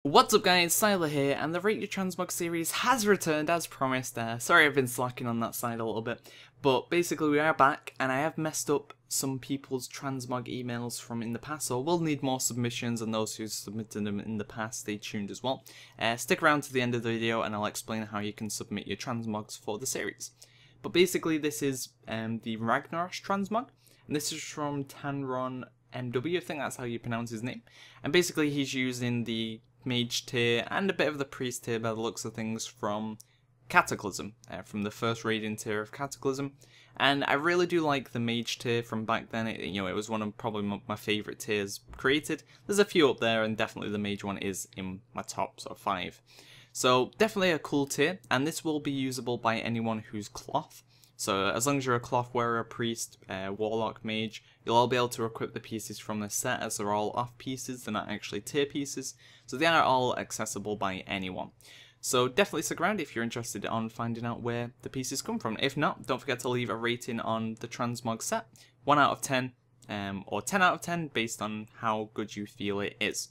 What's up guys, Syiler here, and the Rate Your Transmog series has returned as promised. Sorry I've been slacking on that side a little bit, but basically we are back, and I have messed up some people's transmog emails from in the past, so we'll need more submissions, and those who submitted them in the past, stay tuned as well. Stick around to the end of the video and I'll explain how you can submit your transmogs for the series. But basically this is the Ragnaros transmog, and this is from Tamronmw, I think that's how you pronounce his name, and basically he's using the mage tier and a bit of the priest tier by the looks of things from Cataclysm, from the first raiding tier of Cataclysm. And I really do like the mage tier from back then. It was one of probably my favourite tiers created. There's a few up there, and definitely the mage one is in my top sort of 5. So definitely a cool tier, and this will be usable by anyone who's cloth. So as long as you're a cloth wearer, priest, warlock, mage, you'll all be able to equip the pieces from this set, as they're all off pieces, they're not actually tier pieces. So they are all accessible by anyone. So definitely stick around if you're interested in finding out where the pieces come from. If not, don't forget to leave a rating on the Transmog set, 1 out of 10, or 10 out of 10 based on how good you feel it is.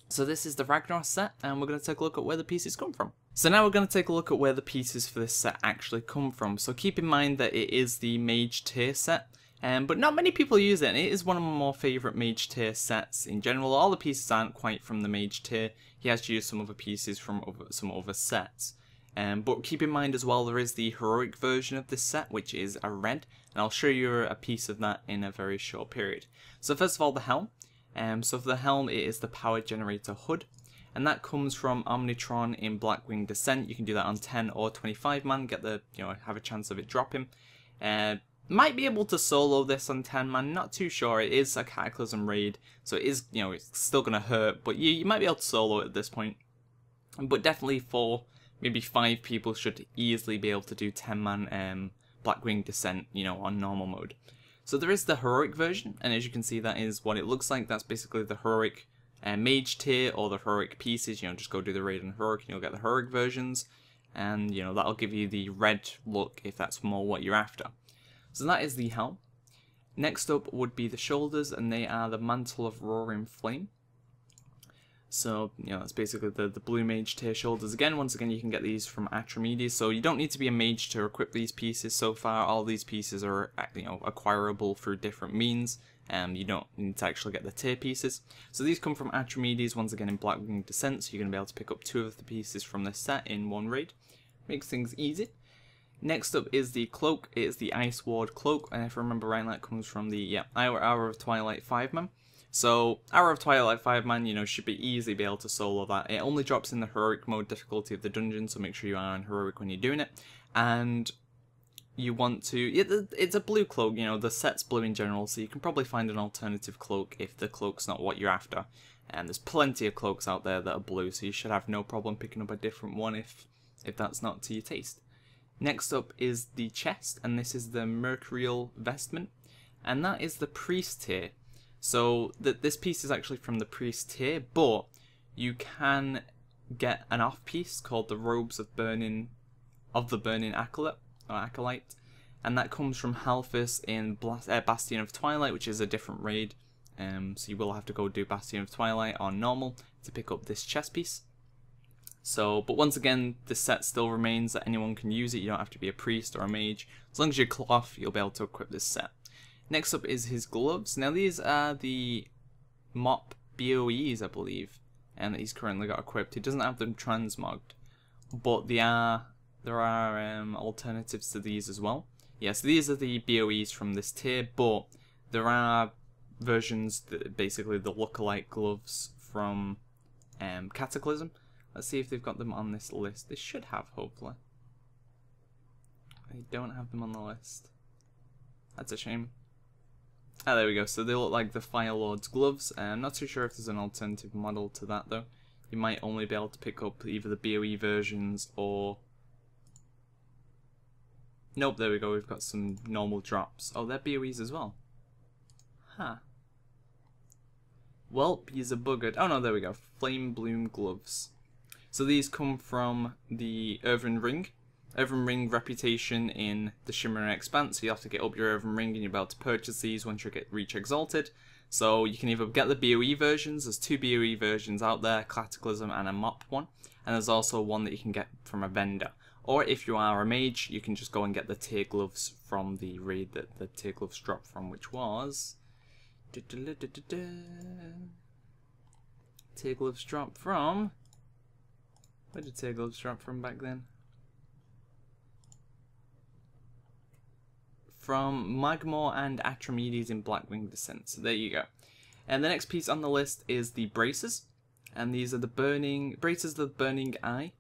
So this is the Ragnaros set, and we're going to take a look at where the pieces come from. So now we're going to take a look at where the pieces for this set actually come from. So keep in mind that it is the mage tier set, but not many people use it, and it is one of my more favourite mage tier sets in general. All the pieces aren't quite from the mage tier. He has used some other pieces from some other sets. But keep in mind as well, there is the heroic version of this set, which is a red, and I'll show you a piece of that in a very short period. So first of all, the helm. So for the helm, it is the power generator hood, and that comes from Omnitron in Blackwing Descent. You can do that on 10 or 25 man, get the have a chance of it dropping. Might be able to solo this on 10 man, not too sure. It is a Cataclysm raid, so it is it's still gonna hurt, but you might be able to solo it at this point. But definitely for maybe 5 people should easily be able to do 10 man Blackwing Descent, on normal mode. So there is the heroic version, and as you can see, that is what it looks like. That's basically the heroic mage tier, or the heroic pieces. Just go do the raid on heroic and you'll get the heroic versions, and that'll give you the red look if that's more what you're after. So that is the helm. Next up would be the shoulders, and they are the mantle of roaring flame. So, that's basically the blue mage tier shoulders. Once again, you can get these from Archimedes, so you don't need to be a mage to equip these pieces so far. All these pieces are, acquirable through different means. You don't need to actually get the tier pieces. So these come from Archimedes, once again in Blackwing Descent, so you're going to be able to pick up 2 of the pieces from this set in one raid. Makes things easy. Next up is the cloak. It is the Ice Ward cloak, and if I remember right, that comes from the Hour of Twilight 5-man. So, Hour of Twilight 5-man, should be easily be able to solo that. It only drops in the heroic mode difficulty of the dungeon, so make sure you are on heroic when you're doing it. And you want to, it's a blue cloak, the set's blue in general, so you can probably find an alternative cloak if the cloak's not what you're after. And there's plenty of cloaks out there that are blue, so you should have no problem picking up a different one if that's not to your taste. Next up is the chest, and this is the Mercurial Vestment, and that is the priest tier. So this piece is actually from the priest tier, but you can get an off piece called the Robes of the Burning Acolyte, and that comes from Halphus in Bastion of Twilight, which is a different raid. So you will have to go do Bastion of Twilight on normal to pick up this chest piece. So, but once again, this set still remains that anyone can use it. You don't have to be a priest or a mage. As long as you're cloth, you'll be able to equip this set. Next up is his gloves. Now these are the mop BOEs, I believe, and that he's currently got equipped. He doesn't have them transmogged, but there are alternatives to these as well. Yes, these are the BOEs from this tier, but there are versions that basically the lookalike gloves from Cataclysm. Let's see if they've got them on this list. They should have, hopefully. They don't have them on the list. That's a shame. Ah, there we go. So they look like the Fire Lord's gloves. I'm not too sure if there's an alternative model to that, though. You might only be able to pick up either the BOE versions or... Nope, there we go. We've got some normal drops. Oh, they're BOEs as well. Huh. Well, he's a buggered. Oh, no, there we go. Flame Bloom gloves. So these come from the Earthen Ring. Earthen Ring reputation in the Shimmer and Expanse, so you have to get up your Earthen Ring and you'll be able to purchase these once you reach Exalted. So you can either get the BOE versions, there's 2 BOE versions out there, Cataclysm and a MOP one, and there's also one that you can get from a vendor. Or if you are a mage, you can just go and get the tier gloves from the raid that the tier gloves dropped from, which was... Tier gloves dropped from... Where did tier gloves drop from back then? From Magmor and Atramedes in Blackwing Descent. So there you go. And the next piece on the list is the braces. And these are the braces of the Burning Eye.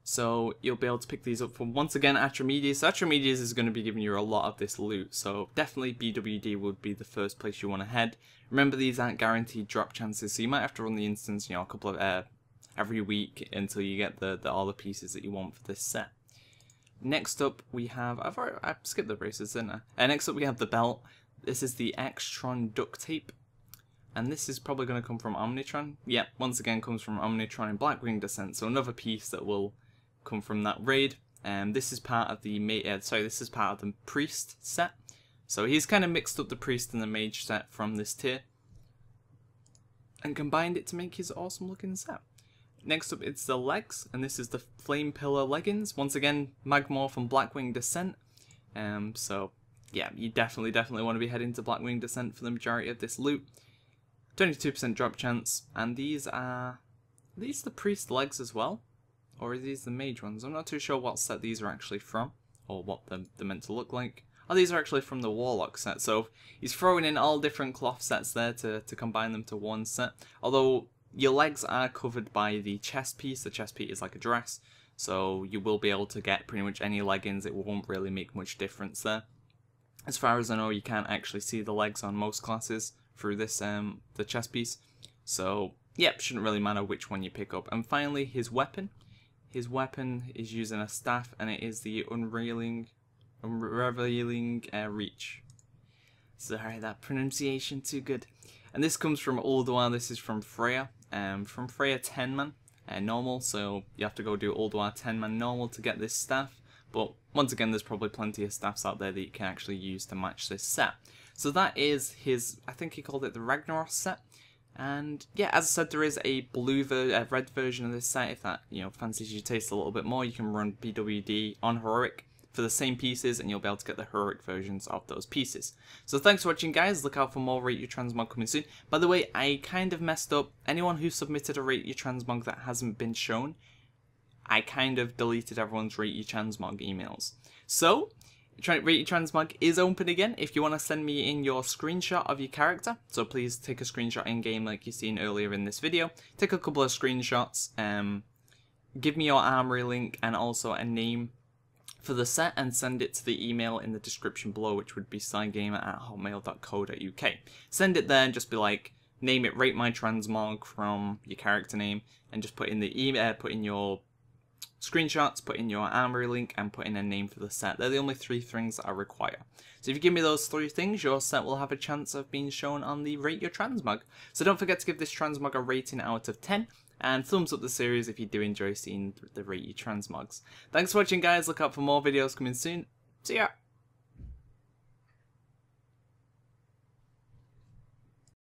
So you'll be able to pick these up from, once again, Atramedes. Atramedes is going to be giving you a lot of this loot, so definitely BWD would be the first place you want to head. Remember, these aren't guaranteed drop chances, so you might have to run the instance, you know, a couple of every week until you get all the pieces that you want for this set. Next up we have, I've skipped the braces, didn't I? Next up we have the belt. This is the Extron duct tape. And this is probably going to come from Omnitron. Yeah, once again comes from Omnitron in Blackwing Descent, so another piece that will come from that raid. This is part of the this is part of the priest set. So he's kind of mixed up the priest and the mage set from this tier and combined it to make his awesome looking set. Next up it's the legs, and this is the Flame Pillar leggings. Once again, Magmor from Blackwing Descent. So yeah, you definitely want to be heading to Blackwing Descent for the majority of this loot. 22% drop chance, and these are the priest legs as well, or are these the mage ones? I'm not too sure what set these are actually from, or what they're meant to look like. Oh, these are actually from the Warlock set, so he's throwing in all different cloth sets there to combine them to one set. Although your legs are covered by the chest piece. The chest piece is like a dress, so you will be able to get pretty much any leggings. It won't really make much difference there. As far as I know, you can't actually see the legs on most classes through this the chest piece, so yep, shouldn't really matter which one you pick up. And finally, his weapon. His weapon is using a staff, and it is the Unrevealing Reach. Sorry, that pronunciation too good. And this comes from Ulduar. This is from Freya. From Freya 10-man normal, so you have to go do Ulduar 10-man normal to get this staff. But once again, there's probably plenty of staffs out there that you can actually use to match this set. So that is his, I think he called it the Ragnaros set. And yeah, as I said, there is a red version of this set. If that, you know, fancies your taste a little bit more, you can run BWD on Heroic for the same pieces, and you'll be able to get the Heroic versions of those pieces. So thanks for watching, guys. Look out for more Rate Your Transmog coming soon. By the way, I kind of messed up. Anyone who submitted a Rate Your Transmog that hasn't been shown, I kind of deleted everyone's Rate Your Transmog emails. So Rate Your Transmog is open again if you want to send me in your screenshot of your character. So please take a screenshot in game like you've seen earlier in this video. Take a couple of screenshots, give me your armory link and also a name for the set, and send it to the email in the description below, which would be syigamer@hotmail.co.uk. Send it there and just be like, name it Rate My Transmog from your character name, and just put in the email, put in your screenshots, put in your armory link, and put in a name for the set. They're the only 3 things that I require. So if you give me those 3 things, your set will have a chance of being shown on the Rate Your Transmog. So don't forget to give this transmog a rating out of 10, and thumbs up the series if you do enjoy seeing the Rate Your Transmogs. Thanks for watching, guys. Look out for more videos coming soon. See ya!